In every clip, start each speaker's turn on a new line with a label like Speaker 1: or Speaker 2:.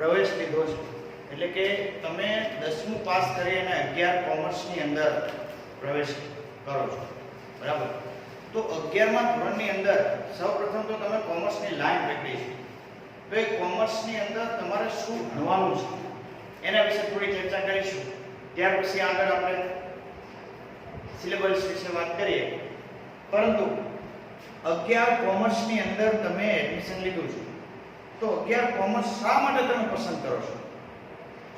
Speaker 1: પ્રવેશ લીધો છે, એટલે કે તમે 10મું પાસ કરી અને 11 કોમર્સની અંદર પ્રવેશ કરો છો, બરાબર? તો 11મા ધોરણની અંદર સૌપ્રથમ તો તમે કોમર્સની લાઈન પકડી છે. તો એ કોમર્સની અંદર તમારે શું ભણવાનું છે એના વિશે થોડી ચર્ચા કરીશું. ત્યાર પછી આગળ આપણે સિલેબસ વિશે વાત કરીએ. પરંતુ 11 કોમર્સની અંદર તમે એડમિશન લીધું છે, તો 11 કોમર્સ શા માટે તમે પસંદ કરો છો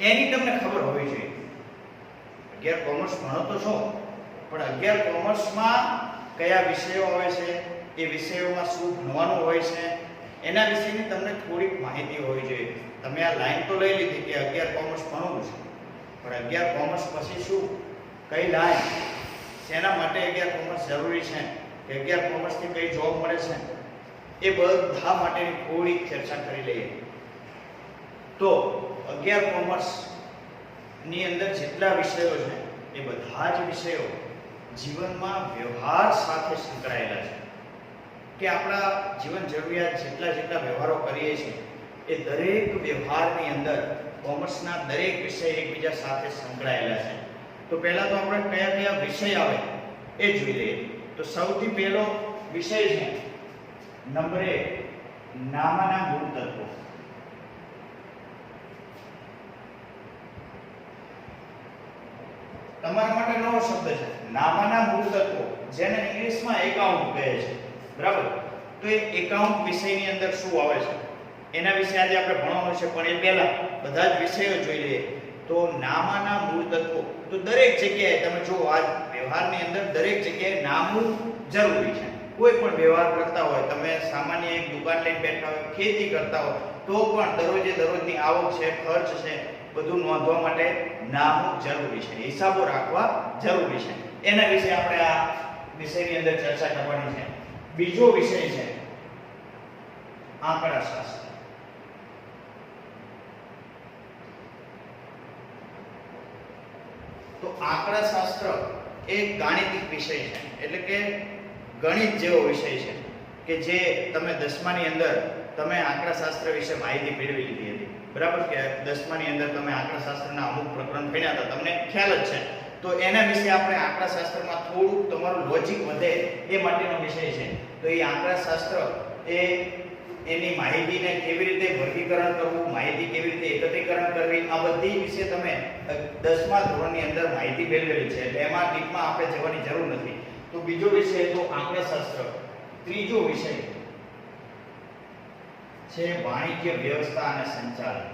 Speaker 1: એની તમને ખબર હોવી જોઈએ. 11 કોમર્સ ભણો તો છો, પણ 11 કોમર્સમાં કયા વિષયો આવે છે, એ વિષયોમાં શું ભણવાનું હોય છે એના વિશેની તમને થોડીક માહિતી હોવી જોઈએ. તમે આ લાઈન તો લઈ લીધી કે 11 કોમર્સ ભણવું છે, પણ 11 કોમર્સ પછી શું, કઈ લાઈન, શેના માટે 11 કોમર્સ જરૂરી છે, કે 11 કોમર્સથી કઈ જોબ મળે છે, એ બધા માટેની થોડી ચર્ચા કરી લઈએ. તો 11 કોમર્સ ની અંદર જેટલા વિષયો છે એ બધા જ વિષયો જીવનમાં વ્યવહાર સાથે સંકળાયેલા છે, કે આપણા જીવન જરૂરિયાત જેટલા વ્યવહારો કરીએ છીએ એ દરેક વ્યવહારની અંદર કોમર્સના દરેક વિષય એકબીજા સાથે સંકળાયેલા છે. તો પહેલા તો આપણે કયા કયા વિષય આવે એ જોઈ લઈએ. તો સૌથી પહેલો વિષય છે નંબર 1, નામના મૂળ તત્વો. તમારા માટે નવો શબ્દ છે, નામના મૂળ તત્વો, જેને ઇંગ્લિશમાં એકાઉન્ટ કહે છે, બરાબર? તો એ એકાઉન્ટ વિષયની અંદર શું આવે છે એના વિશે આજે આપણે ભણવાનું છે. પણ એ પહેલા બધા જ વિષયો જોઈ લઈએ. તો નામના મૂળ તત્વો, તો દરેક જગ્યાએ તમે જો આ વ્યવહારની અંદર દરેક જગ્યાએ નામું જરૂરી છે. કોઈ પણ વ્યવહાર કરતા હોય, તમે સામાન્ય એક દુકાન લઈને બેઠા હોય, ખેતી કરતા હોય, તો પણ દરરોજની આવક છે, ખર્ચ છે, બધું નોંધવા માટે નામું જરૂરી છે, હિસાબો રાખવા જરૂરી છે. એના વિશે આપણે આ વિષયની અંદર ચર્ચા કરવાની છે. બીજો વિષય છે આંકડાશાસ્ત્ર. તો આંકડાશાસ્ત્ર એક ગાણિતિક વિષય છે, એટલે કે ગણિત જેવો વિષય છે, કે જે તમે 10માની અંદર તમે આંકડાશાસ્ત્ર વિશે માહિતી મેળવી લીધી હતી, બરાબર? કે 10માની અંદર તમે આંકડાશાસ્ત્રના અમુક પ્રકરણ ભણ્યા હતા, તમને ખ્યાલ જ છે. તો એના વિશે આપણે આંકડાશાસ્ત્રમાં થોડું તમારું લોજિક વધે એ માટેનો વિષય છે. તો એ આંકડાશાસ્ત્ર એની માહિતીને કેવી રીતે વર્ગીકરણ કરવું, માહિતી કેવી રીતે એકત્રીકરણ કરવી, આ બધી વિશે તમે 10મા ધોરણની અંદર માહિતી મેળવેલી છે, એટલે એમાં ડીપમાં આપણે જવાની જરૂર નથી. તો બીજો વિષય તો આંકડાશાસ્ત્ર. ત્રીજો વિષય છે વાણિજ્ય વ્યવસ્થા અને સંચાલન.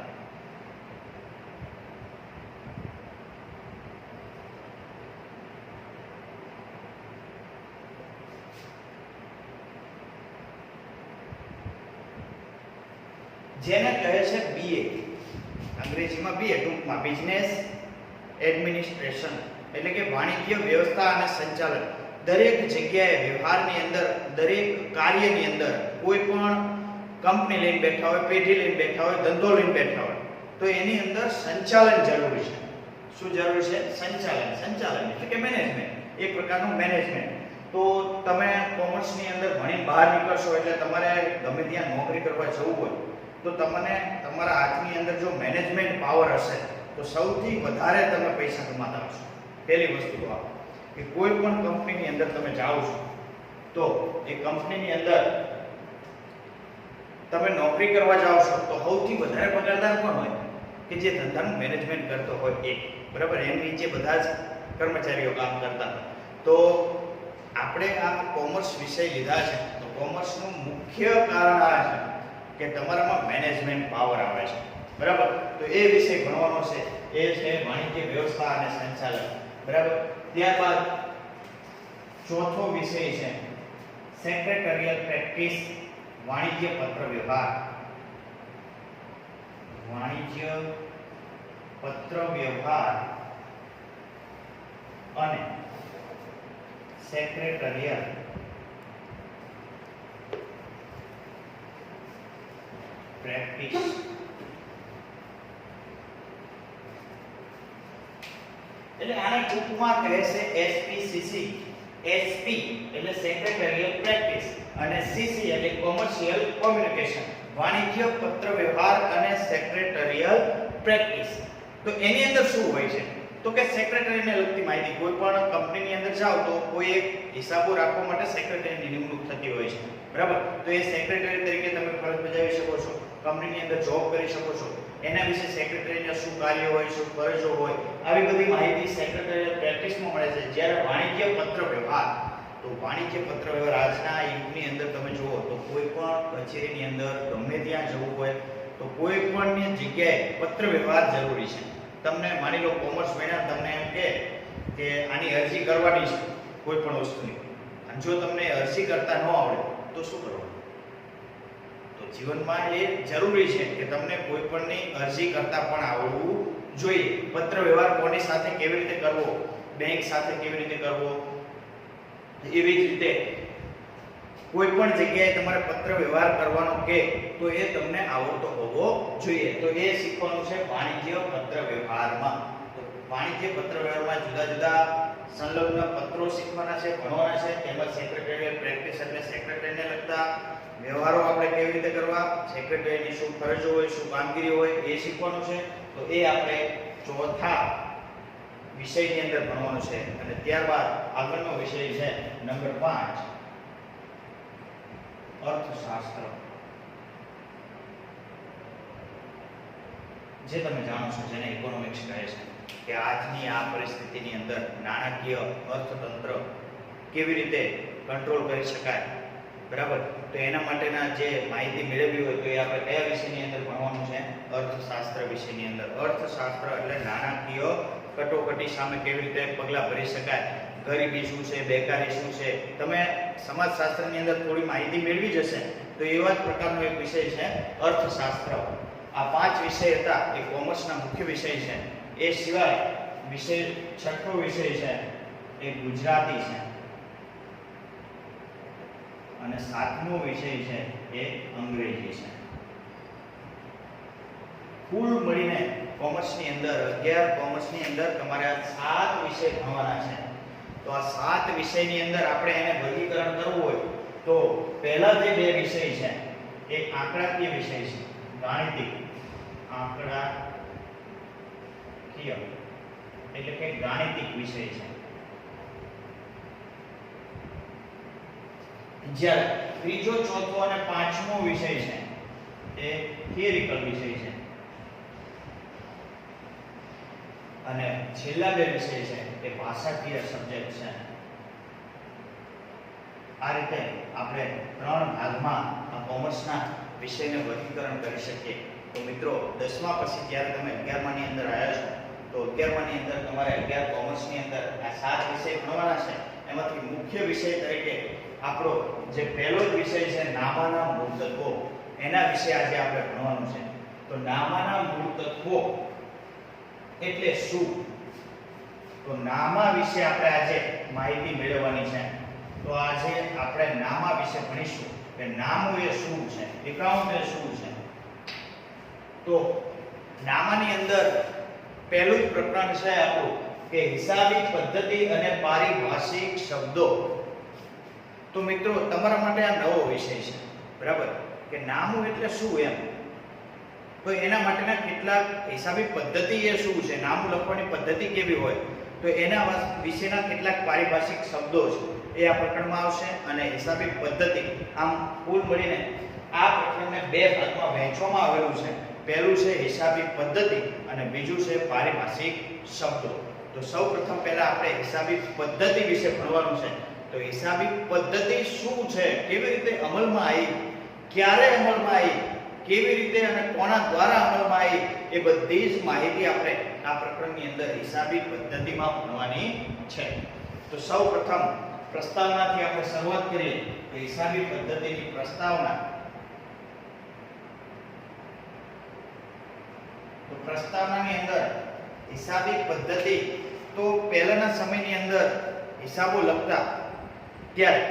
Speaker 1: જેને કહે છે BA, અંગ્રેજીમાં BA, ટૂંકમાં બિઝનેસ એડમિનિસ્ટ્રેશન, એટલે કે વાણિજ્ય વ્યવસ્થા અને સંચાલન. દરેક જગ્યાએ વ્યવહારની અંદર, દરેક કાર્યની અંદર, કોઈ પણ કંપની લઈને બેઠા હોય, પેઢી લઈને બેઠા હોય, ધંધો લઈને બેઠા હોય, તો એની અંદર સંચાલન જરૂરી છે. શું જરૂરી છે? સંચાલન એટલે કે મેનેજમેન્ટ, એક પ્રકારનું મેનેજમેન્ટ. તો તમે કોમર્સની અંદર ભણીને બહાર નીકળશો એટલે તમારે ગમે ત્યાં નોકરી કરવા જવું હોય, તો તમને તમારા હાથની અંદર જો મેનેજમેન્ટ પાવર હશે તો સૌથી વધારે તમે પૈસા કમાતા હશો. પહેલી વસ્તુ તો આ કે કોઈ પણ કંપનીની અંદર તમે જાઓ છો, તો એ કંપનીની અંદર તમે નોકરી કરવા જાઓ છો, તો સૌથી વધારે પગારદાર કોણ હોય? કે જે ધંધાનું મેનેજમેન્ટ કરતો હોય એ, બરાબર? એની નીચે બધા જ કર્મચારીઓ કામ કરતા. તો આપણે આ કોમર્સ વિષય લીધા છે, તો કોમર્સનું મુખ્ય કારણ આ છે કે તમારામાં મેનેજમેન્ટ પાવર આવે છે, બરાબર? તો એ વિષય ભણવાનો છે, એ છે વાણિજ્ય વ્યવસ્થા અને સંચાલન, બરાબર? ત્યારબાદ ચોથો વિષય છે સેક્રેટરીયલ પ્રેક્ટિસ, વાણિજ્ય પત્ર વ્યવહાર. વાણિજ્ય પત્ર વ્યવહાર અને સેક્રેટરીયલ પ્રેક્ટિસ. એટલે આને ટૂંકમાં કહે છે SPCC. SP એટલે સેક્રેટરીયલ પ્રેક્ટિસ અને CC એટલે કોમર્શિયલ કોમ્યુનિકેશન. વાણિજ્ય પત્ર વ્યવહાર અને સેક્રેટરીયલ પ્રેક્ટિસ. તો એની અંદર શું હોય છે? તો કે સેક્રેટરીને લગતી માહિતી. કોઈ પણ કંપનીની અંદર જાઓ તો કોઈ એક હિસાબો રાખવા માટે સેક્રેટરીની નિમણૂક થતી હોય છે, બરાબર? તો એ સેક્રેટરી તરીકે તમે ફરજ બજાવી શકો છો, કંપનીની અંદર જોબ કરી શકો છો. એના વિશે સેક્રેટરીના શું કાર્ય હોય, શું ફરજો હોય, આવી બધી માહિતી સેક્રેટરીયલ પ્રેક્ટિસમાં મળે છે. જ્યારે વાણિજ્ય પત્ર વ્યવહાર, તો વાણિજ્ય પત્ર વ્યવહાર આજના યુગની અંદર તમે જુઓ તો કોઈ પણ કચેરીની અંદર ગમે ત્યાં જવું હોય તો કોઈ પણની જગ્યાએ પત્ર વ્યવહાર જરૂરી છે. તમને માની લો કોમર્સ ભણ્યા, તમને એમ કે આની અરજી કરવાની છે કોઈ પણ વસ્તુની, અને જો તમને અરજી કરતા ન આવડે તો શું કરવાનું? તો જીવનમાં એ જરૂરી છે કે તમને કોઈ પણની અરજી કરતા પણ આવડવું જોઈએ. પત્ર વ્યવહાર કોની સાથે કેવી રીતે કરવો, બેંક સાથે કેવી રીતે કરવો, એવી જ રીતે કોઈ પણ જગ્યાએ તમારે પત્ર વ્યવહાર કરવાનો કે તો એ તમને આવડતો હોવો જોઈએ. તો એ શીખવાનું છે વાણિજ્ય પત્ર વ્યવહારમાં. તો વાણિજ્ય પત્ર વ્યવહારમાં જુદા જુદા સંલગ્ન પત્રો શીખવાના છે, ભણવાના છે. તેમજ સેક્રેટરીયલ પ્રેક્ટિસ એટલે સેક્રેટરીને લગતા વ્યવહારો આપણે કેવી રીતે કરવા, સેક્રેટરીની શું ફરજો હોય, શું કામગીરી હોય, એ શીખવાનું છે. તો એ આપણે ચોથા વિષયની અંદર ભણવાનું છે. અને ત્યારબાદ આગળનો વિષય છે નંબર 5, અર્થશાસ્ત્ર. જે તમે જાણો છો, જેને ઇકોનોમિક્સ કહે છે, કે આજની આ પરિસ્થિતિની અંદર નાણાકીય અર્થતંત્ર કેવી રીતે કંટ્રોલ કરી શકાય, બરાબર? તો એના માટેના જે માહિતી મેળવવી હોય તો એ આપણે કયા વિષયની અંદર ભણવાનું છે? અર્થશાસ્ત્ર વિષયની અંદર. અર્થશાસ્ત્ર એટલે નાણાકીય કટોકટી સામે કેવી રીતે પગલાં ભરી શકાય, ગરીબી શું છે, બેકારી શું છે. તમે સમાજશાસ્ત્રની અંદર થોડી માહિતી મેળવી જશે તો એવા જ પ્રકારનો એક વિષય છે અર્થશાસ્ત્ર. આ 5 વિષય હતા એ કોમર્સના મુખ્ય વિષય છે. એ સિવાય વિષય છઠ્ઠો વિષય છે એ ગુજરાતી છે, અને 7મો વિષય છે એ અંગ્રેજી છે. કુલ મળીને કોમર્સની અંદર 11 કોમર્સની અંદર તમારે આ 7 વિષય ભણવાના છે. તો આ 7 વિષયની અંદર આપણે એને વર્ગીકરણ કરવું હોય તો પહેલા જે 2 વિષય છે એ આંકડાકીય વિષય છે, ગાણિતિક, આંકડાકીય એટલે કે ગાણિતિક વિષય છે. જ્યારે ત્રીજો, ચોથો અને 5મો વિષય છે એ થિયરિકલ વિષય છે, અને છેલ્લા 2 વિષય છે એ ભાષાકીય સબ્જેક્ટ છે. આ રીતે આપણે 3 ભાગમાં આ કોમર્સના વિષયને વર્ગીકરણ કરી શકીએ. તો મિત્રો 10મા પછી જ્યારે તમે 11માની અંદર આવ્યા છો તો 11માની અંદર તમારે 11 કોમર્સની અંદર આ 7 વિષય ભણવાના છે. એમાંથી મુખ્ય વિષય તરીકે આપણો જે પહેલો જ વિષય છે નામાના મૂળ તત્વો, એના વિશે આજે આપણે ભણવાનું છે. તો નામાના મૂળ તત્વો એટલે શું? તો નામા વિશે આપણે આજે માહિતી મેળવવાની છે. તો આજે આપણે નામા વિશે ભણીશું કે નામું એ શું છે, એકાઉન્ટ એ શું છે. તો નામાની અંદર પહેલું જ પ્રકરણ છે આપણું કે હિસાબી પદ્ધતિ અને પારિભાષિક શબ્દો. તો મિત્રો તમારા માટે આ નવો વિષય છે, બરાબર? કે નામું એટલે શું એમ. તો એના માટેના કેટલાક હિસાબી પદ્ધતિ એ શું છે, નામું લખવાની પદ્ધતિ કેવી હોય, તો એના વિશેના કેટલાક પારિભાષિક શબ્દો છે એ આ પ્રકરણમાં આવશે. અને હિસાબી પદ્ધતિ, આમ કુલ મળીને આ પ્રકરણને 2 ભાગમાં વહેંચવામાં આવેલું છે. પહેલું છે હિસાબી પદ્ધતિ અને બીજું છે પારિભાષિક શબ્દો. તો સૌપ્રથમ પહેલા આપણે હિસાબી પદ્ધતિ વિશે ભણવાનું છે. તો હિસાબી પદ્ધતિ શું છે, કેવી રીતે અમલમાં આવી, ક્યારે અમલમાં આવી, કેવી રીતે અને કોના દ્વારા અમલમાં આવી, એ બધી જ માહિતી આપણે આ પ્રકરણની અંદર હિસાબી પદ્ધતિમાં ભણવાની છે. તો સૌપ્રથમ પ્રસ્તાવનાથી આપણે શરૂઆત કરીએ. તો હિસાબી પદ્ધતિની પ્રસ્તાવના. તો પ્રસ્તાવનાની અંદર હિસાબી પદ્ધતિ, તો પહેલાના સમયની અંદર હિસાબો લખતા ત્યારે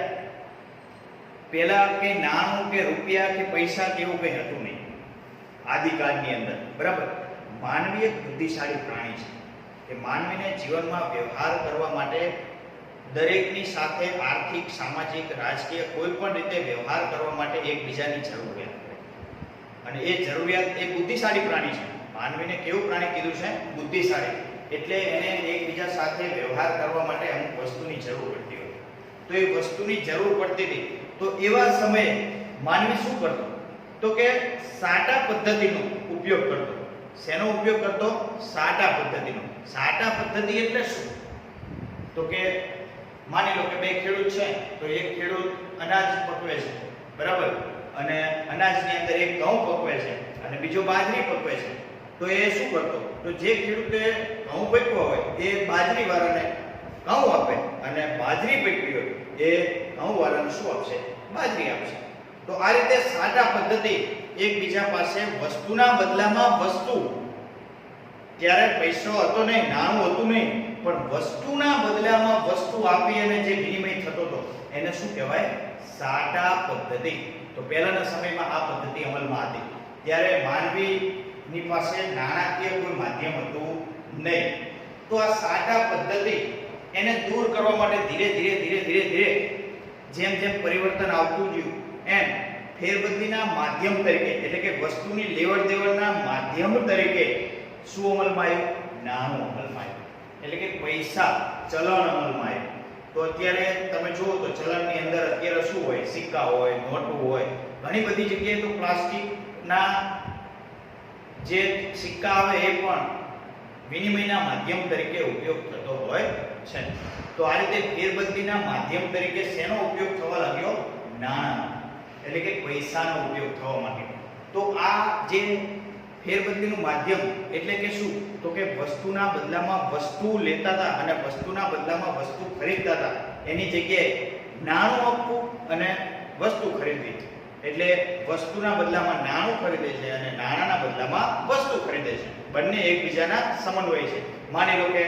Speaker 1: પહેલા કે નાણું કે રૂપિયા કે પૈસા કે એવું કંઈ હતું નહીં આદિકાળની અંદર, બરાબર? માનવી એક બુદ્ધિશાળી પ્રાણી છે કે માનવીને જીવનમાં વ્યવહાર કરવા માટે દરેકની સાથે આર્થિક, સામાજિક, રાજકીય કોઈ પણ રીતે વ્યવહાર કરવા માટે એકબીજાની જરૂરિયાત પડે. અને એ જરૂરિયાત એ બુદ્ધિશાળી પ્રાણી છે. માનવીને કેવું પ્રાણી કીધું છે? બુદ્ધિશાળી. એટલે એને એકબીજા સાથે વ્યવહાર કરવા માટે અમુક વસ્તુની જરૂર પડતી હોય. તો એ વસ્તુની જરૂર પડતી હતી, તો એવા સમયે માનવી શું કરતો? તો કે સાટા પદ્ધતિનો ઉપયોગ કરતો. શેનો ઉપયોગ કરતો? સાટા પદ્ધતિનો. સાટા પદ્ધતિ એટલે શું? તો કે માની લો કે બે ખેડૂત છે, તો એક ખેડૂત અનાજ પકવે છે, બરાબર, અને અનાજની અંદર એક ઘઉં પકવે છે અને બીજો બાજરી પકવે છે. તો એ શું કરતો? તો જે ખેડૂતે ઘઉં પકવ્યો હોય એ બાજરી વાળાને ઘઉં આપે, અને બાજરી પકવી હોય એ ઘઉં વાળાને શું આપશે? બાજરી આપશે. તો આ રીતે સાટા પદ્ધતિ એકબીજા પાસે વસ્તુના બદલામાં વસ્તુ, ત્યારે પૈસો હતો નહીં, નાણું હતું નહીં, પણ વસ્તુના બદલામાં વસ્તુ આપી અને જે વિનિમય થતો હતો એને શું કહેવાય? સાટા પદ્ધતિ. તો પહેલાના સમયમાં આ પદ્ધતિ અમલમાં હતી. ત્યારે માનવીની પાસે નાણાકીય કોઈ માધ્યમ હતું નહીં. તો આ સાટા પદ્ધતિ એને દૂર કરવા માટે ધીરે ધીરે જેમ જેમ પરિવર્તન આવતું ગયું એમ ફેરબદલીના માધ્યમ તરીકે, એટલે કે વસ્તુની લેવડ દેવડના માધ્યમ તરીકે શું અમલમાં આવ્યું? નાણું અમલમાં આવ્યું. એટલે કે પૈસા, ચલણ અમલમાં આવ્યું. તો અત્યારે તમે જુઓ તો ચલણની અંદર અત્યારે શું હોય? સિક્કા હોય, નોટો હોય. ઘણી બધી જગ્યાએ તો પ્લાસ્ટિકના જે સિક્કા આવે એ પણ વિનિમયના માધ્યમ તરીકે ઉપયોગ થતો હોય છે. તો આ રીતે ફેરબદલીના માધ્યમ તરીકે શેનો ઉપયોગ થવા લાગ્યો? નાણાં, એટલે કે પૈસાનો ઉપયોગ થવા માંડ્યો. તો આ જે ફેરબદલીનું માધ્યમ એટલે કે શું? તો કે વસ્તુના બદલામાં વસ્તુ લેતા હતા અને વસ્તુના બદલામાં વસ્તુ ખરીદતા હતા. એની જગ્યાએ નાણું આપવું અને વસ્તુ ખરીદવી. એટલે વસ્તુના બદલામાં નાણું ખરીદે છે અને નાણાંના બદલામાં વસ્તુ ખરીદે છે. બંને એકબીજાના સમન્વય છે. માની લો કે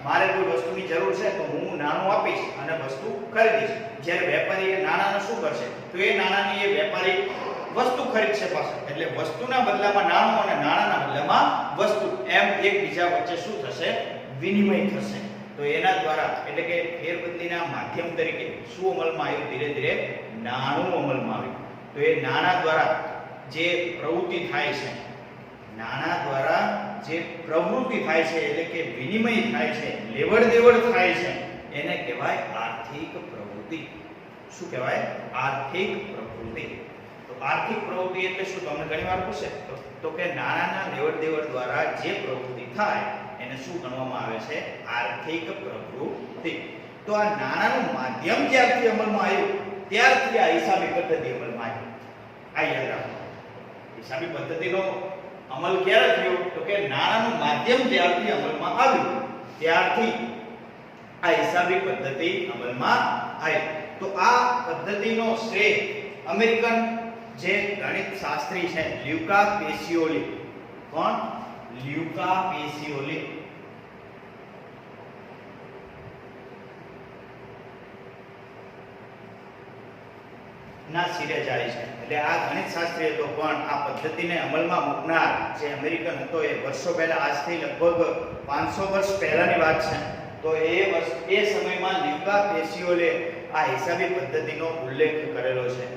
Speaker 1: મારે કોઈ વસ્તુની જરૂર છે તો હું નાણું આપીશ અને વસ્તુ ખરીદીશ. જ્યારે વેપારી એ નાણાંને શું કરશે? તો એ નાણાંની એ વેપારી વસ્તુ ખરીદશે પાછો. એટલે વસ્તુના બદલામાં નાણું અને નાણાંના બદલામાં વસ્તુ, એમ એકબીજા વચ્ચે શું થશે? વિનિમય થશે. તો એના દ્વારા, એટલે કે ફેરબદલીના માધ્યમ તરીકે શું અમલમાં આવ્યું? ધીરે ધીરે નાણું અમલમાં આવ્યું. તો એ નાણાં દ્વારા જે પ્રવૃત્તિ થાય છે, નાણાં દ્વારા જે પ્રવૃત્તિ થાય છે, એટલે કે વિનિમય થાય છે, લેવડ દેવડ થાય છે, એને કહેવાય આર્થિક પ્રવૃત્તિ. શું કહેવાય? આર્થિક પ્રવૃત્તિ. તો આર્થિક પ્રવૃત્તિ એટલે શું? તમને ઘણીવાર પૂછે તો કે નાણાંના લેવડ દેવડ દ્વારા જે પ્રવૃત્તિ થાય એને શું ગણવામાં આવે છે? આર્થિક પ્રવૃત્તિ. તો આ નાણાંનું માધ્યમ જ્યારથી અમલમાં આવ્યું ત્યારથી આ હિસાબી પદ્ધતિ અમલમાં આવી. આ યાદ રાખો. હિસાબી પદ્ધતિનો અમલ ક્યારે થયો? તો કે નાણાંનું માધ્યમ જ્યારથી અમલમાં આવ્યું ત્યારથી આ હિસાબી પદ્ધતિ અમલમાં આવી. તો આ પદ્ધતિનો શ્રેય અમેરિકન જે ગણિત શાસ્ત્રી છે લ્યુકા પેસિયોલી. કોણ? લ્યુકા પેસિયોલી. ના સિરે જાય છે. એટલે આ ગણિત શાસ્ત્રી હતો, પણ આ પદ્ધતિને અમલમાં મૂકનાર જે અમેરિકન હતો એ વર્ષો પહેલા, આજથી લગભગ 500 વર્ષ પહેલાની વાત છે. તો એ સમયમાં લ્યુકા પેસિયોલે આ હિસાબી પદ્ધતિનો ઉલ્લેખ કરેલો છે.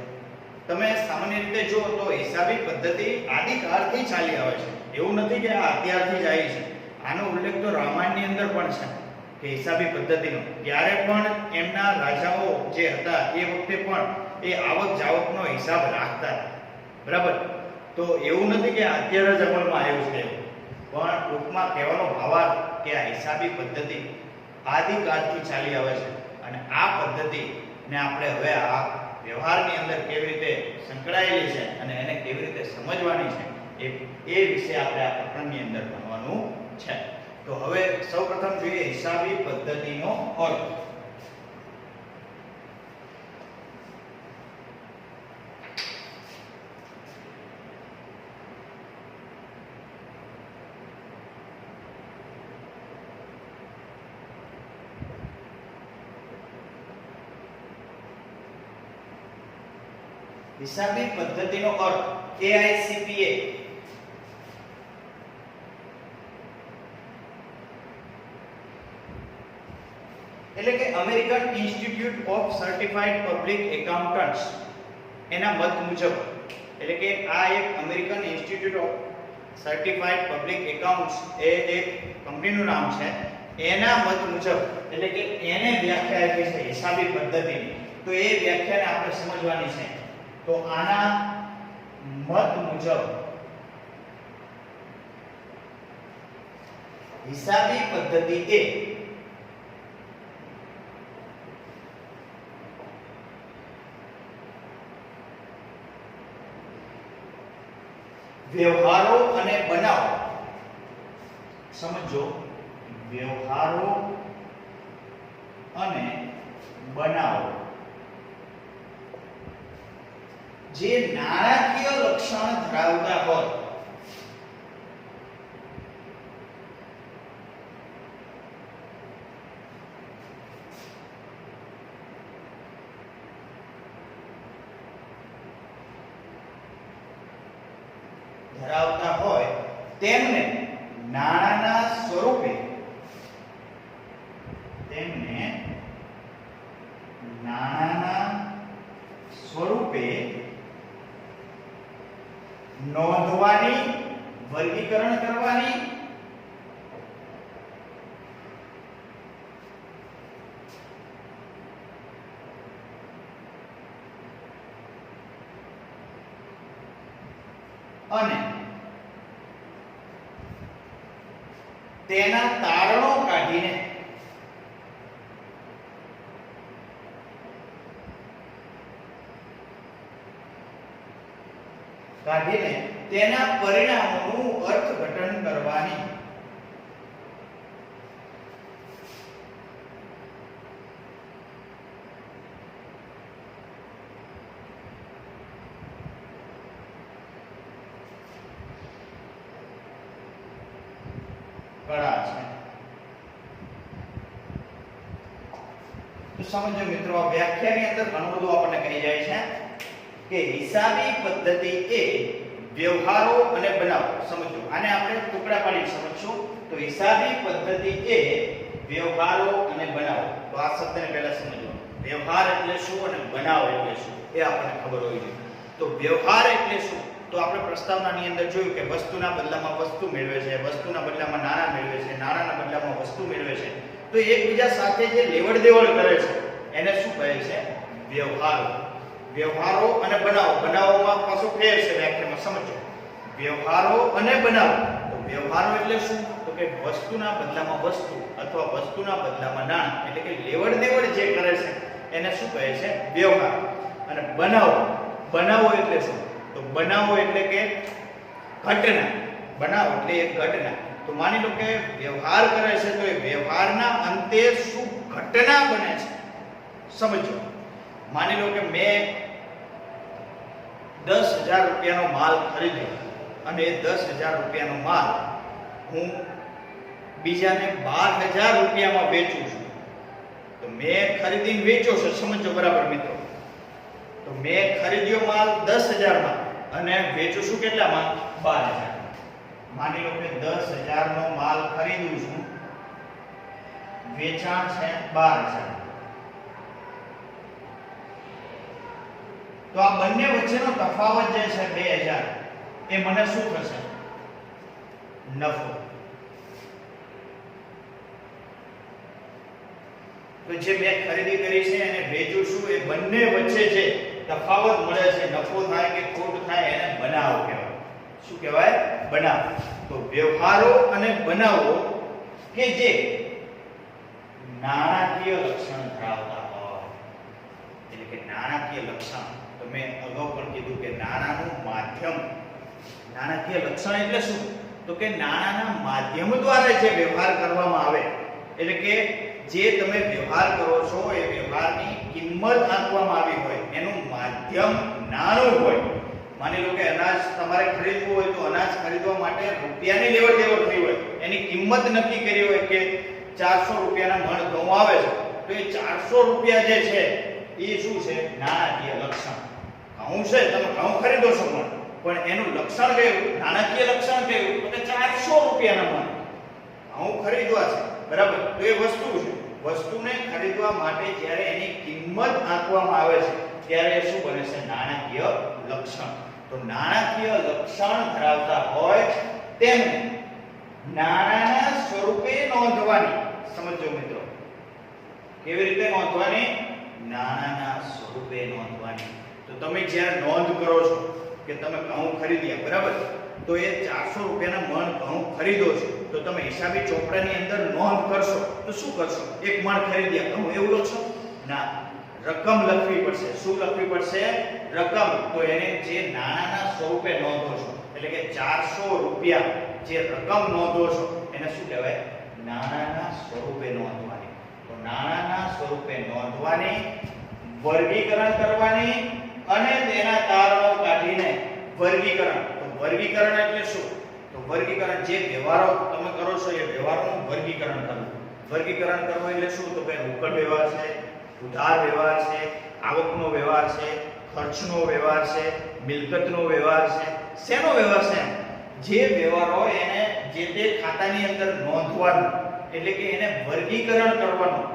Speaker 1: તમે સામાન્ય રીતે જુઓ તો હિસાબી પદ્ધતિ આદિકાળથી ચાલી આવે છે. એવું નથી કે આ અત્યારથી જ આવી છે. આનો ઉલ્લેખ તો રામાયણની અંદર પણ છે કે હિસાબી પદ્ધતિનો. ત્યારે પણ એમના રાજાઓ જે હતા એ વખતે પણ એ આવક જાવકનો હિસાબ રાખતા, બરાબર. તો એવું નથી કે અત્યારે જ અમલમાં આવ્યું છે, પણ ટૂંકમાં કહેવાનો ભાવાર્થ કે આ હિસાબી પદ્ધતિ આદિકાળથી ચાલી આવે છે અને આ પદ્ધતિને આપણે હવે આ વ્યવહારની અંદર કેવી રીતે સંકળાયેલી છે અને એને કેવી રીતે સમજવાની છે એ વિશે આપણે આ પ્રકરણની અંદર ભણવાનું છે. તો હવે સૌપ્રથમ જોઈએ હિસાબી પદ્ધતિનો અર્થ. હિસાબી પદ્ધતિનો અર્થ AICPA એટલે કે American institute of certified public accountants એના મત મુજબ, એટલે કે આ એક American institute of certified public accounts એ જે કંપનીનું નામ છે એના મત મુજબ, એટલે કે એને વ્યાખ્યા આપી છે હિસાબી પદ્ધતિની, તો એ વ્યાખ્યાને આપણે સમજવાની છે. તો આના મત મુજબ હિસાબી પદ્ધતિ એ વ્યવહારો અને બનાવો, સમજો, વ્યવહારો અને બનાવો જે નાણાકીય લક્ષણ ધરાવતા હોય તેમને નાણાના સ્વરૂપે નોંધવાની, વર્ગીકરણ કરવાની અને તેના તારણો કાઢીને તેના પરિણામોનું અર્થઘટન કરવાની કળા છે. તો સમજો મિત્રો, આ વ્યાખ્યાની અંદર ઘણું બધું આપણને કહી જાય છે કે હિસાબી પદ્ધતિ એ વ્યવહારો અને બનાવો. સમજો, આને આપણે ટુકડા પાડીને સમજશું. તો હિસાબી પદ્ધતિ એ વ્યવહારો અને બનાવો. તો આ શબ્દને પહેલા સમજો. વ્યવહાર એટલે શું અને બનાવ એટલે શું એ આપણને ખબર હોવી જોઈએ. તો વ્યવહાર એટલે શું? તો આપણે પ્રસ્તાવનાની અંદર જોયું કે વસ્તુના બદલામાં વસ્તુ મેળવે છે, વસ્તુના બદલામાં નાણાં મેળવે છે, નાણાંના બદલામાં વસ્તુ મેળવે છે. તો એકબીજા સાથે જે લેવડ દેવડ કરે છે એને શું કહે છે? વ્યવહારો. વ્યવહારો અને બનાવો. બનાવોમાં પાછો ફેર છે વ્યાખ્યામાં, સમજો. વ્યવહારો અને બનાવો. તો વ્યવહારો એટલે શું? તો કે વસ્તુના બદલામાં વસ્તુ અથવા વસ્તુના બદલામાં નાણાં, એટલે કે લેવડ દેવડ જે કરે છે એને શું કહે છે? વ્યવહાર. અને બનાવો. બનાવો એટલે શું? તો બનાવો એટલે કે ઘટના. બનાવો એટલે એક ઘટના. તો માની લો કે વ્યવહાર કરે છે, તો એ વ્યવહારના અંતે શું ઘટના બને છે સમજો. માની લો કે મેં 10,000 રૂપિયાનો માલ ખરીદ્યો અને એ 10,000 રૂપિયાનો માલ હું બીજાને 12,000 રૂપિયામાં વેચું છું. તો મેં ખરીદીને વેચ્યો છે, સમજો બરાબર મિત્રો. તો મેં ખરીદ્યો માલ 10,000 માં અને વેચું છું કેટલામાં? 12,000. માની લો કે 10,000 નો માલ ખરીદું છું, વેચાણ છે 12,000. તો આ બંને વચ્ચેનો તફાવત જે છે 2,000, એ મને શું થશે? નફો. તો જે મેં ખરીદી કરી છે અને વેચું છું, એ બંને વચ્ચે જે તફાવત મળે છે, નફો થાય કે ખોટ થાય, એને બનાવ કહેવાય. શું કહેવાય? બનાવ. તો વ્યવહારો અને બનાવો કે જે નાણાકીય લક્ષણ ધરાવતા હોય, એટલે કે નાણાકીય લક્ષણ. તો મેં અગાઉ પણ કીધું કે નાણાંનું માધ્યમ. નાણાકીય લક્ષણ એટલે શું? તો કે નાણાંના માધ્યમ દ્વારા જે વ્યવહાર કરવામાં આવે, એટલે કે જે તમે વ્યવહાર કરો છો એ વ્યવહારની કિંમત આંકવામાં આવી હોય, એનું માધ્યમ નાણું હોય. માની લો કે અનાજ તમારે ખરીદવું હોય, તો અનાજ ખરીદવા માટે રૂપિયાની લેવડ દેવડ થઈ હોય, એની કિંમત નક્કી કરી હોય કે 400 રૂપિયાના મણ ઘઉં આવે છે, તો એ 400 રૂપિયા જે છે એ શું છે? નાણાકીય લક્ષણ. ઘઉં છે, તમે ઘઉં ખરીદો છો પણ એનું લક્ષણ કયું? નાણાકીય લક્ષણ કયું? તો કે 400 રૂપિયાના મણ ઘઉં ખરીદવા છે, બરાબર. તો એ વસ્તુ છે. વસ્તુને ખરીદવા માટે જ્યારે એની કિંમત આંકવામાં આવે છે, ત્યારે શું બને છે? નાણાકીય લક્ષણ. તો તો નાણાકીય લક્ષણ ધરાવતા હોય તેમને નાણાના સ્વરૂપે નોંધવાની. સમજો મિત્રો, કેવી રીતે નોંધવાની? નાણાના સ્વરૂપે નોંધવાની. તો તમે જ્યારે નોંધ કરો છો કે તમે ઘઉં ખરીદ્યા, બરાબર, તો એ 400 રૂપિયાના મણ ઘઉં ખરીદો છો, તો તમે હિસાબી ચોપડાની અંદર નોંધ કરશો તો શું કરશો? એક મણ ખરીદ્યા ઘઉં એવું લખશો? ના, રકમ લખવી પડશે. શું લખવી પડશે? રકમ. તો એને જે નાણાના સ્વરૂપે નોંધો છો, એટલે કે 400 રૂપિયા જે રકમ નોંધો છો એને શું કહેવાય? નાણાના સ્વરૂપે નોંધવાની. તો નાણાના સ્વરૂપે નોંધવાની, વર્ગીકરણ કરવાની અને તેના તારણો કાઢીને વર્ગીકરણ. તો વર્ગીકરણ એટલે શું? તો વર્ગીકરણ જે વ્યવહારો તમે કરો છો એ વ્યવહારોનું વર્ગીકરણ કરવું. વર્ગીકરણ કરવું એટલે શું? તો કે રોકડ વ્યવહાર છે, ઉધાર વ્યવહાર છે, આવકનો વ્યવહાર છે, ખર્ચનો વ્યવહાર છે, મિલકતનો વ્યવહાર છે. શેનો વ્યવહાર છે? જે વ્યવહારો એને જે તે ખાતાની અંદર નોંધવાનું, એટલે કે એને વર્ગીકરણ કરવાનું.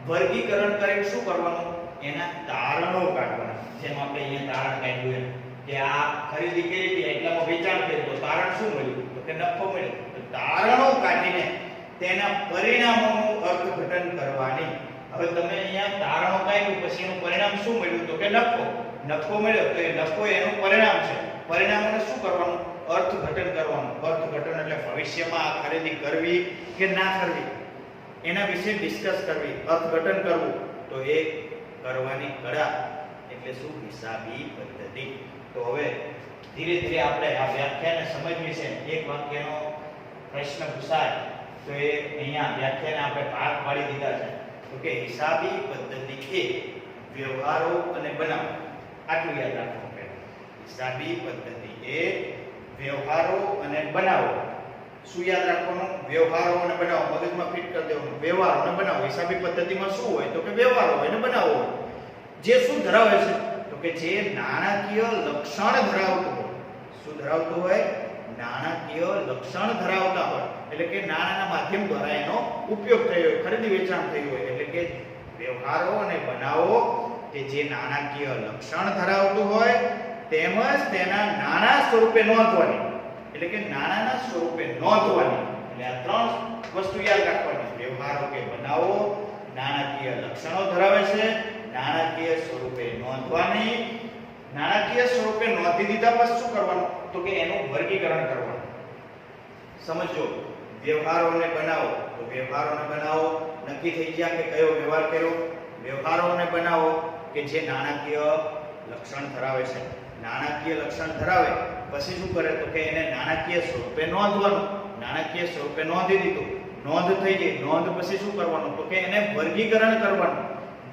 Speaker 1: વર્ગીકરણ કરીને શું કરવાનું? એના તારણો કાઢવાના. જેમ આપણે અહીંયા તારણ કાઢ્યું એમ કે આ ખરીદી કરી હતી એટલામાં વેચાણ કર્યું, તો તારણ શું મળ્યું? તો કે નફો મળ્યો. તો તારણો કાઢીને તેના પરિણામોનું અર્થઘટન કરવાની. હવે તમે અહીંયા તારણો કાઢ્યું, પછી એનું પરિણામ શું મળ્યું? તો કે નફો. નફો મળ્યો, તો એ નફો એનું પરિણામ છે. પરિણામોને શું કરવાનું? અર્થઘટન કરવાનું. અર્થઘટન એટલે ભવિષ્યમાં આ ખરીદી કરવી કે ના કરવી એના વિશે ડિસ્કસ કરવી, અર્થઘટન કરવું. તો એ કરવાની કળા એટલે શું? હિસાબી પદ્ધતિ. તો હવે ધીરે ધીરે આપણે આ વ્યાખ્યાને સમજવી છે. એક વાક્યનો પ્રશ્ન પૂછાય તો એ અહીંયા વ્યાખ્યાને આપણે ભાગ પાડી દીધા છે. તો કે હિસાબી પદ્ધતિ એ વ્યવહારો અને બનાવો. આટલું યાદ રાખવું પડે. હિસાબી પદ્ધતિ એ વ્યવહારો અને બનાવો. શું યાદ રાખવાનું? વ્યવહારો અને બનાવો. મગજમાં ફિટ કરી દેવાનું. વ્યવહારો અને બનાવો. હિસાબી પદ્ધતિમાં શું હોય? તો કે વ્યવહારો હોય અને બનાવો હોય. જે શું ધરાવે છે? તો કે જે નાણાકીય લક્ષણ ધરાવતું હોય. શું ધરાવતું હોય? નાણાકીય લક્ષણ ધરાવતા હોય. એટલે કે નાણાના માધ્યમ દ્વારા એનો ઉપયોગ થયો હોય, ખરીદી વેચાણ થયું હોય. એટલે કે વ્યવહારો અને બનાવો કે જે નાણાકીય લક્ષણ ધરાવતું હોય તેમજ તેના નાણાં સ્વરૂપે નોંધવાની. એટલે કે નાણાના સ્વરૂપે નોંધવાની. એટલે આ ત્રણ વસ્તુ યાદ રાખવાની. વ્યવહારો કે બનાવો નાણાકીય લક્ષણો ધરાવે છે, નાણાકીય સ્વરૂપે નોંધવાની. નાણાકીય સ્વરૂપે નોંધી દીધા પછી શું કરવાનું? તો કે એનું વર્ગીકરણ કરવાનું. સમજો, વ્યવહારોને બનાવો. તો વ્યવહારોને બનાવો નક્કી થઈ ગયા કે કયો વ્યવહાર કર્યો. વ્યવહારોને બનાવો કે જે નાણાકીય લક્ષણ ધરાવે છે. નાણાકીય લક્ષણ ધરાવે પછી શું કરે? તો કે એને નાણાકીય સ્વરૂપે નોંધવાનું. નાણાકીય સ્વરૂપે નોંધી દીધું, નોંધ થઈ ગઈ. નોંધ પછી શું કરવાનું? તો કે એને વર્ગીકરણ કરવાનું.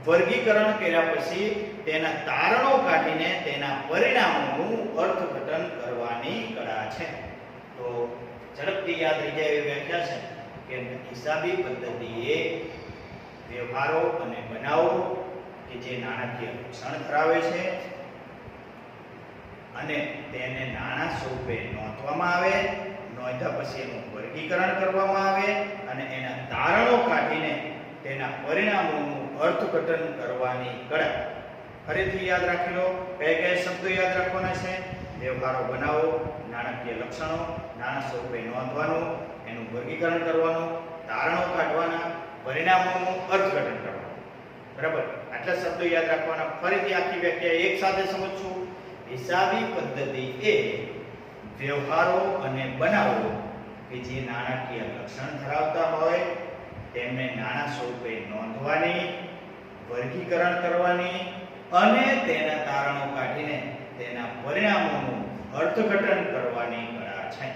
Speaker 1: વર્ગીકરણ કર્યા પછી તેના તારણો કાઢીને તેના પરિણામોનું અર્થઘટન કરવાની કળા છે. તો ઝડપથી યાદ રહી જાય એવી વ્યાખ્યા છે કે હિસાબી પદ્ધતિ એ વ્યવહારો અને બનાવો કે જે નાણાકીય લક્ષણ ધરાવે છે અને તેને નાણાં સ્વરૂપે નોંધવામાં આવે. નોંધ્યા પછી એનું વર્ગીકરણ કરવામાં આવે અને એના તારણો કાઢીને તેના પરિણામોનું અર્થઘટન કરવાની કળા. ફરીથી યાદ રાખી લો. કયા કયા શબ્દો યાદ રાખવાના છે? વ્યવહારો બનાવો, નાણાકીય લક્ષણો, નાણાં સ્વરૂપે નોંધવાનું, એનું વર્ગીકરણ કરવાનું, તારણો કાઢવાના, પરિણામોનું અર્થઘટન કરવાનું. બરાબર? આટલા શબ્દો યાદ રાખવાના. ફરીથી આખી વ્યાખ્યા એક સાથે સમજશું. હિસાબી પદ્ધતિ એ વ્યવહારો અને બનાવો કે જે નાણાકીય લક્ષણ ધરાવતા હોય તેમને નાણાં સ્વરૂપે નોંધવાની, વર્ગીકરણ કરવાની અને તેના તારણો કાઢીને તેના પરિણામોનું અર્થઘટન કરવાની કળા છે.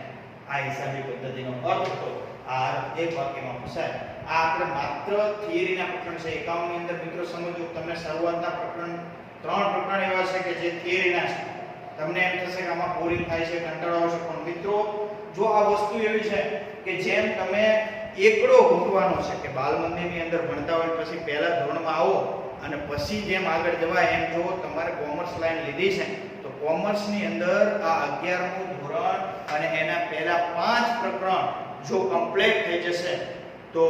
Speaker 1: આ હિસાબી પદ્ધતિનો અર્થ તો આ એક વાક્યમાં પૂછાય. આ આપણે માત્ર થિયરીના પ્રકરણ છે. 51 ની અંદર મિત્રો સમજો, તમને શરૂઆતના પ્રકરણ 3 પ્રકરણ એવા છે કે જે થિયરીના છે. તમને એમ થશે કે આમાં બોરિંગ થાય છે, કંટાળો આવશે, પણ મિત્રો જો આ વસ્તુ એવી છે કે જેમ તમે એકડો ઘૂંટવાનો છે કે બાલ મંદિરની અંદર ભણતા હોય પછી પહેલા ધોરણમાં આવો અને પછી જેમ આગળ જવાય એમ જો તમારે કોમર્સ લાઈન લીધી છે તો કોમર્સની અંદર આ 11મું ધોરણ અને એના પહેલા 5 પ્રકરણ જો કમ્પ્લીટ થઈ જશે તો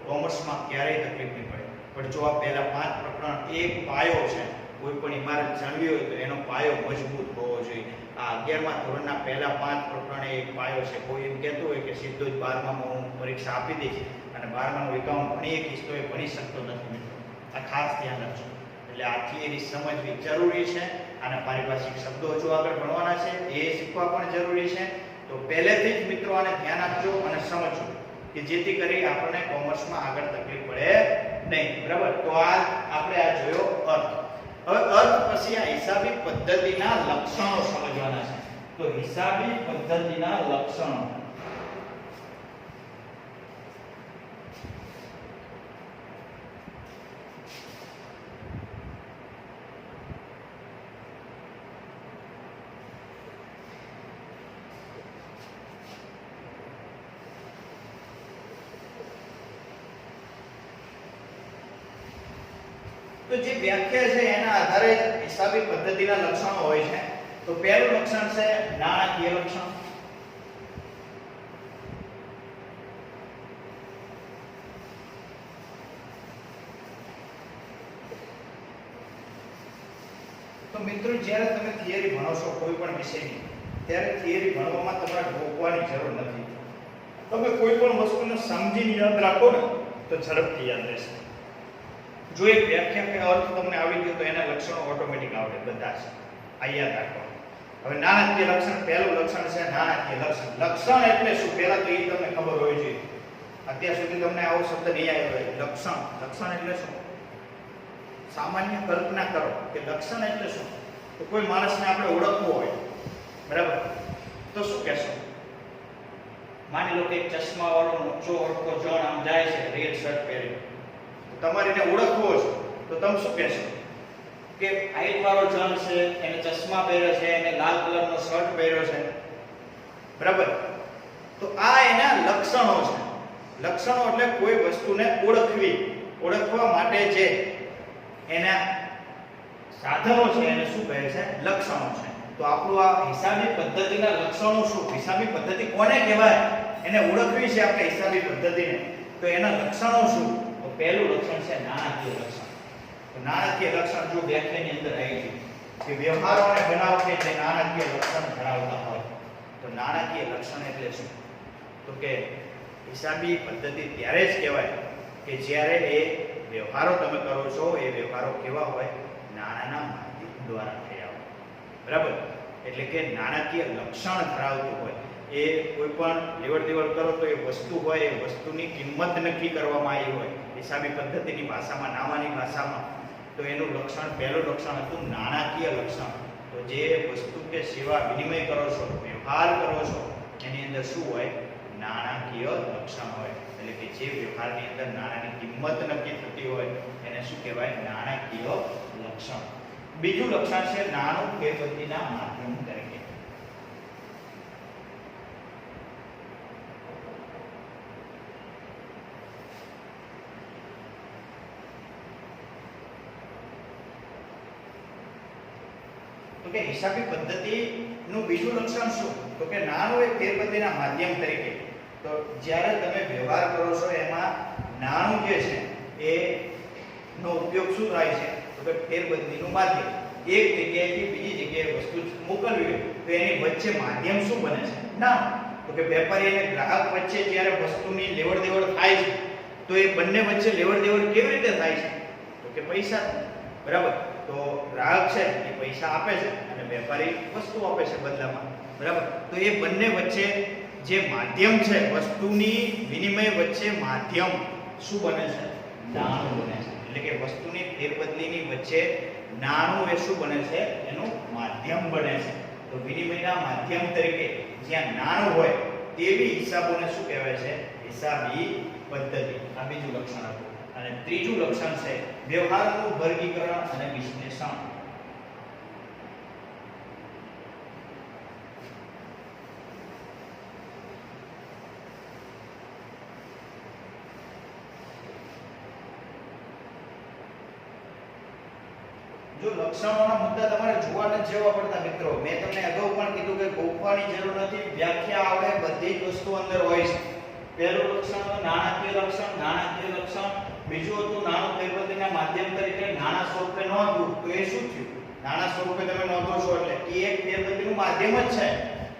Speaker 1: કોમર્સમાં ક્યારેય તકલીફ નહીં પડે. પણ જો આ પહેલા 5 પ્રકરણ એક પાયો છે, કોઈ પણ ઇમારત જાણવી હોય તો એનો પાયો મજબૂત હોવો જોઈએ. આ 11મા ધોરણના પહેલા 5 પ્રકરણે એક પાયો છે. કોઈ એમ કહેતું હોય કે સીધો જ 12મામાં હું પરીક્ષા આપી દઈશ અને 12માનું એકાઉન્ટ ભણી શકીશ તો એ ભણી શકતો નથી મિત્રો. આ ખાસ ધ્યાન રાખજો. એટલે આ થિયરી સમજવી જરૂરી છે અને પારિભાષિક શબ્દો હજુ આગળ ભણવાના છે એ શીખવા પણ જરૂરી છે. તો પહેલેથી જ મિત્રો આને ધ્યાન આપજો અને સમજજો કે જેથી કરી આપણને કોમર્સમાં આગળ તકલીફ પડે નહીં. બરાબર? તો આ આપણે આ જોયો અર્થ. હવે અર્થ પછી આ હિસાબી પદ્ધતિના લક્ષણો સમજવાના છે. તો હિસાબી પદ્ધતિના લક્ષણો. તો જે વ્યાખ્યા છે એના આધારે હિસાબી પદ્ધતિના લક્ષણો હોય છે. તો પહેલું લક્ષણ છે નાણાકીય લક્ષણ. તો મિત્રો જ્યારે તમે થિયરી ભણો છો કોઈ પણ વિષયની ત્યારે થિયરી ભણવામાં તમારે ગોખવાની જરૂર નથી. તમે કોઈ પણ વસ્તુને સમજીને યાદ રાખો ને તો ઝડપથી યાદ રહેશે. જો એક વ્યાખ્યા કે અર્થ તમને આવી ગયો તો એના લક્ષણો ઓટોમેટિક આવડે બધા જ. આ યાદ રાખો. હવે નાણાકીય લક્ષણ પહેલું લક્ષણ છે નાણાકીય લક્ષણ. લક્ષણ એટલે શું પહેલા તો એ તમને ખબર હોવી જોઈએ. અત્યાર સુધી તમને આવો શબ્દ નહીં આવ્યો હોય. લક્ષણ. લક્ષણ એટલે શું? સામાન્ય કલ્પના કરો કે લક્ષણ એટલે શું? તો કોઈ માણસને આપણે ઓળખવો હોય, બરાબર, તો શું કહેશો? માની લો કે એક ચશ્મા વાળો ઊંચો હડકો જણ આમ જાય છે રેડ શર્ટ પહેરી, તમારે એને ઓળખવો છે તો તમે શું કહેશો? કે હાઈટ વાળો જણ છે, એને ચશ્મા પહેર્યો છે, એને લાલ કલરનો શર્ટ પહેર્યો છે, બરાબર? તો આ એના લક્ષણો છે. લક્ષણો એટલે કોઈ વસ્તુને ઓળખવી, ઓળખવા માટે જે એના સાધનો છે એને શું કહે છે? લક્ષણો છે. તો આપણું આ હિસાબી પદ્ધતિના લક્ષણો શું? હિસાબી પદ્ધતિ કોને કહેવાય? એને ઓળખવી છે આપણે હિસાબી પદ્ધતિને, તો એના લક્ષણો શું? તો પહેલું લક્ષણ છે નાણાકીય લક્ષણ. તો નાણાકીય લક્ષણ જો વ્યાખ્યાની અંદર આવી છે કે વ્યવહારોને બનાવકે જે નાણાકીય લક્ષણ ધરાવતા હોય. તો નાણાકીય લક્ષણ એટલે શું? તો કે હિસાબી પદ્ધતિ ત્યારે જ કહેવાય કે જ્યારે એ વ્યવહારો તમે કરો છો એ વ્યવહારો કેવા હોય? નાણાના માધ્યમ દ્વારા થયા હોય, બરાબર? એટલે કે નાણાકીય લક્ષણ ધરાવતું હોય. એ કોઈ પણ લેવડ દેવડ કરો તો એ વસ્તુ હોય, એ વસ્તુની કિંમત નક્કી કરવામાં આવી હોય હિસાબી પદ્ધતિની ભાષામાં, નામાની ભાષામાં. તો એનું લક્ષણ, પહેલું લક્ષણ હતું નાણાકીય લક્ષણ. તો જે વસ્તુ કે સેવા વિનિમય કરો છો, વ્યવહાર કરો છો, એની અંદર શું હોય? નાણાકીય લક્ષણ હોય. એટલે કે જે વ્યવહારની અંદર નાણાંની કિંમત નક્કી થતી હોય એને શું કહેવાય? નાણાકીય લક્ષણ. બીજું લક્ષણ છે નાણું ફેરબદલીના માધ્યમ તરીકે. તો કે હિસાબી પદ્ધતિનું બીજું લક્ષણ શું? તો કે નાણું એ ફેરબદલીના માધ્યમ તરીકે. તો જ્યારે તમે વ્યવહાર કરો છો એમાં નાણું જે છે એ નો ઉપયોગ શું થાય છે? તો કે ફેરબદલીનું માધ્યમ. એક જગ્યાએથી બીજી જગ્યાએ વસ્તુ મોકલવી હોય તો એની વચ્ચે માધ્યમ શું બને છે? નાણું. તો કે વેપારી અને ગ્રાહક વચ્ચે જ્યારે વસ્તુની લેવડ દેવડ થાય છે તો એ બંને વચ્ચે લેવડ દેવડ કેવી રીતે થાય છે? તો કે પૈસા, બરાબર? તો ગ્રાહક છે એ પૈસા આપે છે અને વેપારી વસ્તુ આપે છે બદલામાં, બરાબર? તો એ બંને વચ્ચે જે માધ્યમ છે, વસ્તુની વિનિમય વચ્ચે માધ્યમ શું બને છે? નાણું બને છે. એટલે કે વસ્તુની ફેરબદલીની વચ્ચે નાણું એ શું બને છે? એનું માધ્યમ બને છે. તો વિનિમયના માધ્યમ તરીકે જ્યાં નાણું હોય તેવી હિસાબોને શું કહેવાય છે? હિસાબી પદ્ધતિ. આ બીજું લક્ષણ હતું. અને ત્રીજું લક્ષણ છે વ્યવહારનું વર્ગીકરણ અને વિશ્લેષણ. જો લક્ષણોના મુદ્દા તમારે જોવાના જ જેવા પડતા મિત્રો. મેં તમને અગાઉ પણ કીધું કે ગોખવાની જરૂર નથી, વ્યાખ્યા આવડે, બધી જ વસ્તુ અંદર હોય છે. પહેલું લક્ષણ હતું નાણાકીય લક્ષણ, બીજું હતું નાણું ફેરબદલીના માધ્યમ તરીકે નાણાં સ્વરૂપે નોંધવું. તો એ શું થયું? નાણાં સ્વરૂપે તમે નોંધો છો એટલે એ એક ફેરબદલીનું માધ્યમ જ છે.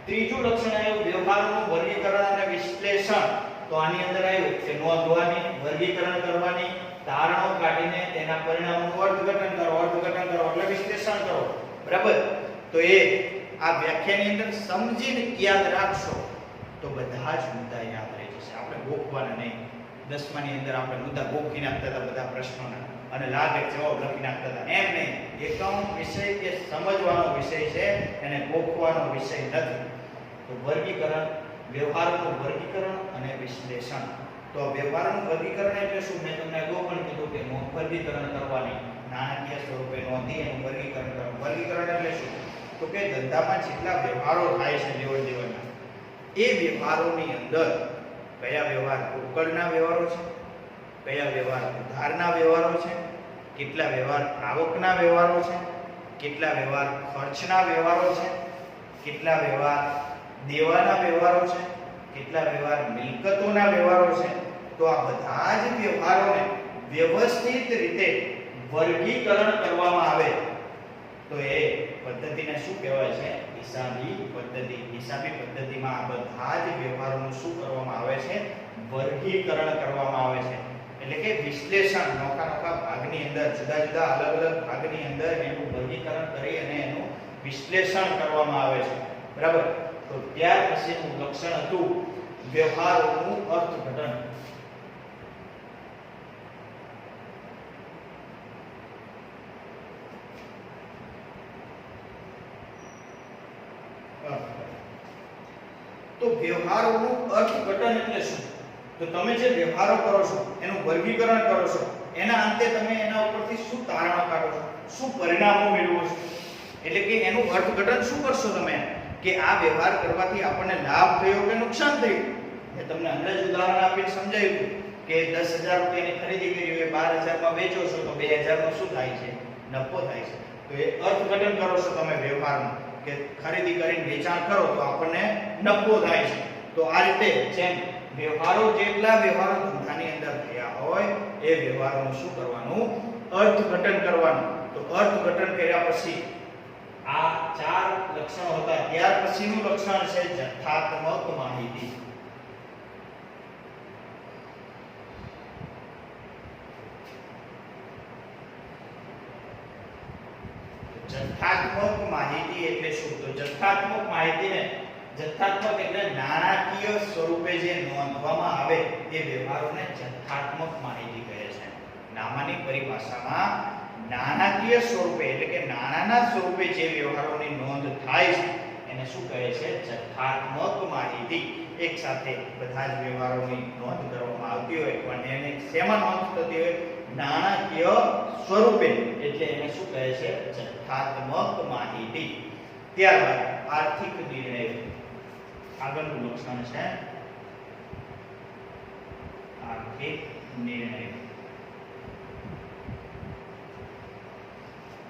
Speaker 1: ત્રીજું લક્ષણ આવ્યું વ્યવહારોનું વર્ગીકરણ અને વિશ્લેષણ. તો આની અંદર આવ્યું કે નોંધવાની, વર્ગીકરણ કરવાની, તારણો કાઢીને તેના પરિણામોનું અર્થઘટન કરો એટલે વિશ્લેષણ કરો. બરાબર? તો એ આ વ્યાખ્યાની અંદર સમજીને યાદ રાખશો તો બધા જ મુદ્દા યાદ રહી જશે. આપણે ગોખવાના નહીં. 10માની અંદર આપણે મુદ્દા ગોખી નાખતા હતા બધા પ્રશ્નોના અને લાગે જવાબ લખી નાખતા હતા. એમ નહીં. એકાઉન્ટ વિષય એ સમજવાનો વિષય છે, એને ગોખવાનો વિષય નથી. તો વર્ગીકરણ, વ્યવહારોનું વર્ગીકરણ અને વિશ્લેષણ. તો વ્યવહારનું વર્ગીકરણ એટલે શું? મેં તમને અગાઉ પણ કીધું કે વર્ગીકરણ કરવાની, નાણાકીય સ્વરૂપે નોંધી એનું વર્ગીકરણ કરવાનું. વર્ગીકરણ એટલે શું? તો કે ધંધામાં જેટલા વ્યવહારો થાય છે લેવડ દેવડના, એ વ્યવહારોની અંદર કયા વ્યવહાર રોકડના વ્યવહારો છે, કયા વ્યવહાર ઉધારના વ્યવહારો છે, કેટલા વ્યવહાર આવકના વ્યવહારો છે, કેટલા વ્યવહાર ખર્ચના વ્યવહારો છે, કેટલા વ્યવહાર દેવાના વ્યવહારો છે, કેટલા વ્યવહાર મિલકતોના વ્યવહારો છે. તો આ બધા જ વ્યવહારોને વ્યવસ્થિત રીતે વર્ગીકરણ કરવામાં આવે તો એ પદ્ધતિને શું કહેવાય છે? હિસાબી પદ્ધતિ. હિસાબી પદ્ધતિમાં આ બધા જ વ્યવહારોનું શું કરવામાં આવે છે? વર્ગીકરણ કરવામાં આવે છે. એટલે કે વિશ્લેષણ, નોખા ભાગની અંદર, જુદા જુદા અલગ અલગ ભાગની અંદર એનું વર્ગીકરણ કરી અને એનું વિશ્લેષણ કરવામાં આવે છે. બરાબર? તો ત્યાર પછીનું લક્ષણ હતું વ્યવહારોનું અર્થઘટન. તો વ્યવહારોનું અર્થઘટન એટલે શું? તો તમે જે વ્યવહારો કરો છો એનું વર્ગીકરણ કરો છો, એના અંતે તમે એના ઉપરથી શું તારણો કાઢો છો, શું પરિણામો મેળવો છો? એટલે કે એનું અર્થઘટન શું કરશો તમે કે આ વ્યવહાર કરવાથી આપણને લાભ થયો કે નુકસાન થયું? મેં તમને અંદાજ ઉદાહરણ આપીને સમજાવ્યું કે 10,000 રૂપિયાની ખરીદી કરી હોય, 12,000 માં વેચો છો તો 2,000 નો શું થાય છે? નફો થાય છે. તો એ અર્થઘટન કરો છો તમે વ્યવહારનું કે ખરીદી કરીને વેચાણ કરો તો આપણને નફો થાય છે. તો આ રીતે જેમ વ્યવહારો, જેટલા વ્યવહારો ધંધાની અંદર થયા હોય એ વ્યવહારોનું શું કરવાનું? અર્થઘટન કરવાનું. તો અર્થઘટન કર્યા પછી આ 4 લક્ષણો હતા. ત્યાર પછીનું લક્ષણ છે જથ્થાત્મક માહિતી. જથ્થાત્મક માહિતી એટલે શું? તો જથ્થાત્મક માહિતીને, જથ્થાત્મક એટલે નાણાકીય સ્વરૂપે જે નોંધવામાં આવે એ વ્યવહારોને જથ્થાત્મક માહિતી કહે છે. નામાની પરિભાષામાં નાણાકીય સ્વરૂપે એટલે કે નાણાના સ્વરૂપે જે વ્યવહારોની નોંધ થાય છે એને શું કહે છે? જથ્થાત્મક માહિતી. એક સાથે બધા જ વ્યવહારોની નોંધ કરવામાં આવતી હોય પણ એને શેમાં નોંધ થતી હોય? નાણાકીય સ્વરૂપે, એટલે એને શું કહે છે? જથ્થાત્મક માહિતી. ત્યારબાદ આર્થિક નિર્ણય. આગળનું લક્ષણ છે આર્થિક નિર્ણય.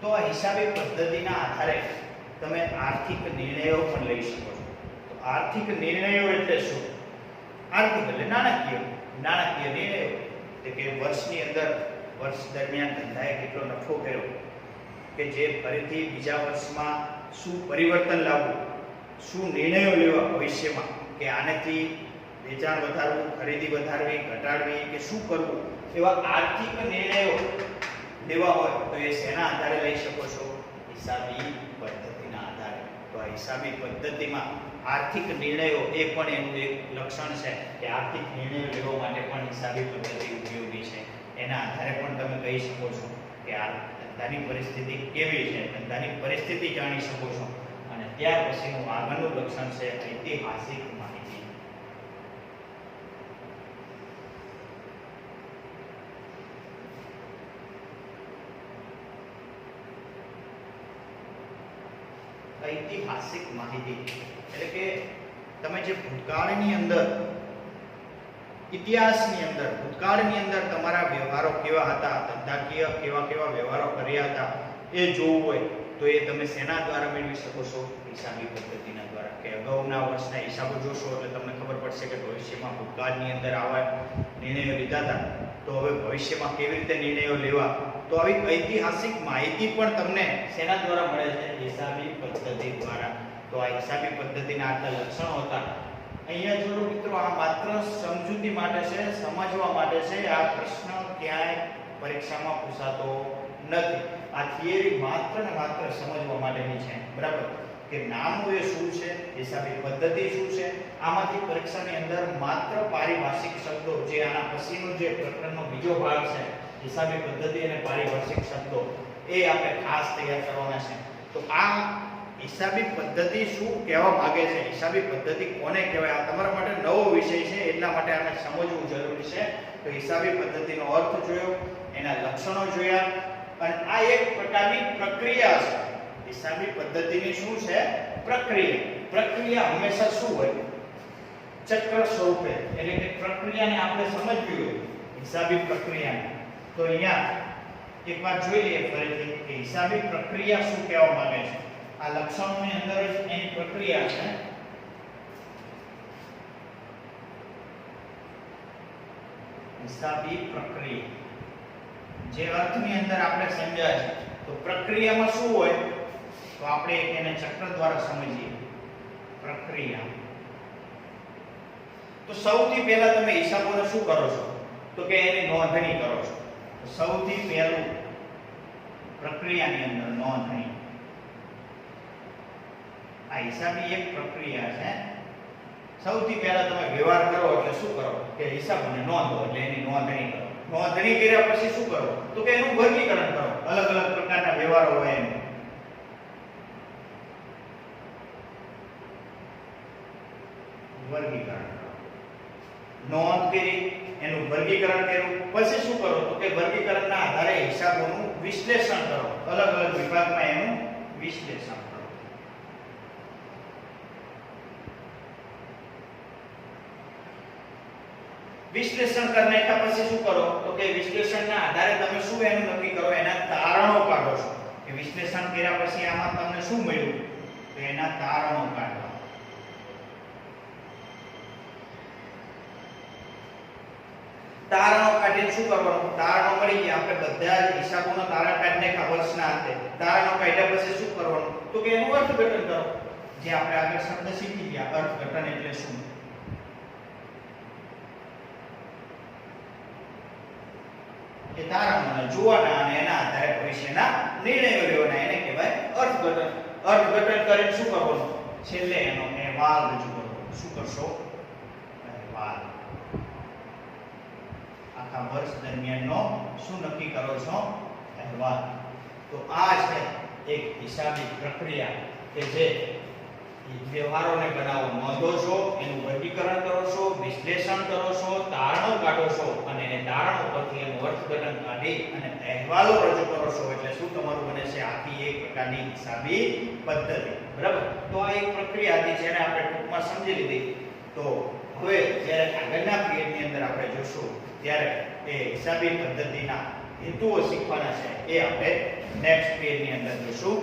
Speaker 1: તો આ હિસાબી પદ્ધતિના આધારે તમે આર્થિક નિર્ણયો પણ લઈ શકો છો. તો આર્થિક નિર્ણયો એટલે શું? આર્થિક એટલે નાણાકીય. નાણાકીય નિર્ણયો એટલે કે વર્ષની અંદર, વર્ષ દરમિયાન ધંધાએ કેટલો નફો કર્યો, કે જે ફરીથી બીજા વર્ષમાં શું પરિવર્તન લાવવું, શું નિર્ણયો લેવા ભવિષ્યમાં કે આનાથી વેચાણ વધારવું, ખરીદી વધારવી, ઘટાડવી કે શું કરવું, એવા આર્થિક નિર્ણયો લેવા હોય તો એ શેના આધારે લઈ શકો છો? હિસાબી પદ્ધતિના આધારે. તો આ હિસાબી પદ્ધતિમાં આર્થિક નિર્ણયો એ પણ એનું એક લક્ષણ છે કે આર્થિક નિર્ણયો લેવા માટે પણ હિસાબી પદ્ધતિ ઉપયોગી છે. એના આધારે પણ તમે કહી શકો છો કે આ ધંધાની પરિસ્થિતિ કેવી છે, ધંધાની પરિસ્થિતિ જાણી શકો છો. અને ત્યાર પછીનું આગળનું લક્ષણ છે ઐતિહાસિક માહિતી. ઐતિહાસિક માહિતી એટલે કે તમે જે ભૂતકાળની અંદર, ઇતિહાસની અંદર, ભૂતકાળની અંદર તમારા વ્યવહારો કેવા હતા, ધંધાકીય કેવા કેવા વ્યવહારો કર્યા હતા એ જોવું હોય તો એ તમે શેના દ્વારા મેળવી શકો છો? હિસાબી પદ્ધતિના દ્વારા કે અગાઉના વર્ષના હિસાબો જોશો એટલે તમને ખબર પડશે કે ભવિષ્યમાં ભૂતકાળની અંદર આવા નિર્ણયો લીધા હતા, તો હવે ભવિષ્યમાં કેવી રીતે નિર્ણયો લેવા, તો આવી ઐતિહાસિક માહિતી પણ તમને શેના દ્વારા મળે છે? હિસાબી પદ્ધતિ દ્વારા. તો આ હિસાબી પદ્ધતિના આટલા લક્ષણો હતા. અહીંયા જોડો મિત્રો, આ માત્ર સમજૂતી માટે છે, સમજવા માટે છે. આ પ્રશ્ન ક્યાંય પરીક્ષામાં પૂછાતો નથી. આ થિયરી માત્ર ને માત્ર સમજવા માટેની છે, બરાબર? કે નામનું એ શું છે, હિસાબી પદ્ધતિ શું છે. આમાંથી પરીક્ષાની અંદર માત્ર પારિભાષિક શબ્દો, જે આના પછીનો જે પ્રકરણનો બીજો ભાગ છે, હિસાબી પદ્ધતિ અને પારિભાષિક શબ્દો, એ આપણે ખાસ તૈયાર કરવાના છે. તો આ હિસાબી પદ્ધતિ શું કહેવા માંગે છે, હિસાબી પદ્ધતિ કોને કહેવાય, આ તમારા માટે નવો વિષય છે, એટલા માટે આને સમજવું જરૂરી છે. તો હિસાબી પદ્ધતિનો અર્થ જોયો, એના લક્ષણો જોયા, અને આ એક પ્રકારની પ્રક્રિયા છે. હિસાબી પદ્ધતિની શું છે? પ્રક્રિયા. પ્રક્રિયા હંમેશા શું હોય? ચક્ર સ્વરૂપે. એટલે કે પ્રક્રિયાને આપણે સમજવી હોય, હિસાબી પ્રક્રિયાને. તો અહીંયા એક વાત જોઈ લઈએ ફરીથી કે હિસાબી પ્રક્રિયા શું કહેવા માંગે છે. આ લક્ષણોની અંદર જ એની પ્રક્રિયા છે. હિસાબી પ્રક્રિયા જે અર્થની અંદર આપણે સમજ્યા છે. તો પ્રક્રિયામાં શું હોય, તો આપણે એને ચક્ર દ્વારા સમજીએ. પ્રક્રિયા. તો સૌથી પહેલા તમે હિસાબોને શું કરો છો? તો કે એની નોંધણી કરો છો. તો સૌથી પહેલું પ્રક્રિયાની અંદર નોંધણી. આ હિસાબી એક પ્રક્રિયા છે. સૌથી પહેલા તમે વ્યવહાર કરો એટલે શું કરો? કે હિસાબોને નોંધો, એટલે એની નોંધણી કરો. નોંધણી કર્યા પછી શું કરો? તો કે એનું વર્ગીકરણ કરો. અલગ અલગ પ્રકારના વ્યવહારો હોય એનું. વર્ગીકરણ કરો. નોંધ કરી, એનું વર્ગીકરણ કર્યું, પછી શું કરો? તો કે વર્ગીકરણના આધારે હિસાબોનું વિશ્લેષણ કરો. અલગ અલગ વિભાગમાં એનું વિશ્લેષણ કરો. વિશ્લેષણ કરી નાખ્યા પછી શું કરો? તો કે વિશ્લેષણના આધારે તમે શું એનું નક્કી કરો? એના તારણો કાઢો છો. કે વિશ્લેષણ કર્યા પછી આમાં તમને શું મળ્યું? તો એના તારણો કાઢો. તારણો કાઢીને શું કરવાનું? તારણો મળી ગયા, આપણે બધા જ હિસાબોના તારણ કાઢી નાખ્યા વર્ષના અંતે. તારણો કાઢ્યા પછી શું કરવાનું? તો કે એનું અર્થઘટન કરો. જે આપણે આગળ શબ્દ શીખી ગયા, અર્થઘટન એટલે શું? એ તારણોને જોવાના અને એના આધારે ભવિષ્યના નિર્ણયો લેવાના, એને કહેવાય અર્થઘટન. અર્થઘટન કરીને શું કરવાનું? છેલ્લે એનો અહેવાલ રજૂ કરવો. શું કરશો? અહેવાલ. આખા વર્ષ દરમિયાનનો શું નક્કી કરો છો? અહેવાલ. તો આ છે એક હિસાબી પ્રક્રિયા કે જે વ્યવહારોને બનાવો, નોંધો છો, એનું વર્ગીકરણ કરો છો, વિશ્લેષણ કરો છો, તારણો કાઢો છો, અને એ તારણો પરથી એનું અર્થઘટન કાઢી અને અહેવાલો રજૂ કરો છો. એટલે શું તમારું બને છે? આખી એક પ્રકારની હિસાબી પદ્ધતિ. બરાબર? તો આ એક પ્રક્રિયા હતી જેને આપણે ટૂંકમાં સમજી લીધી. તો હવે જ્યારે આગળના પીરિયડની અંદર આપણે જોશું ત્યારે એ હિસાબી પદ્ધતિના હેતુઓ શીખવાના છે, એ આપણે નેક્સ્ટ પીરિયડની અંદર જોશું.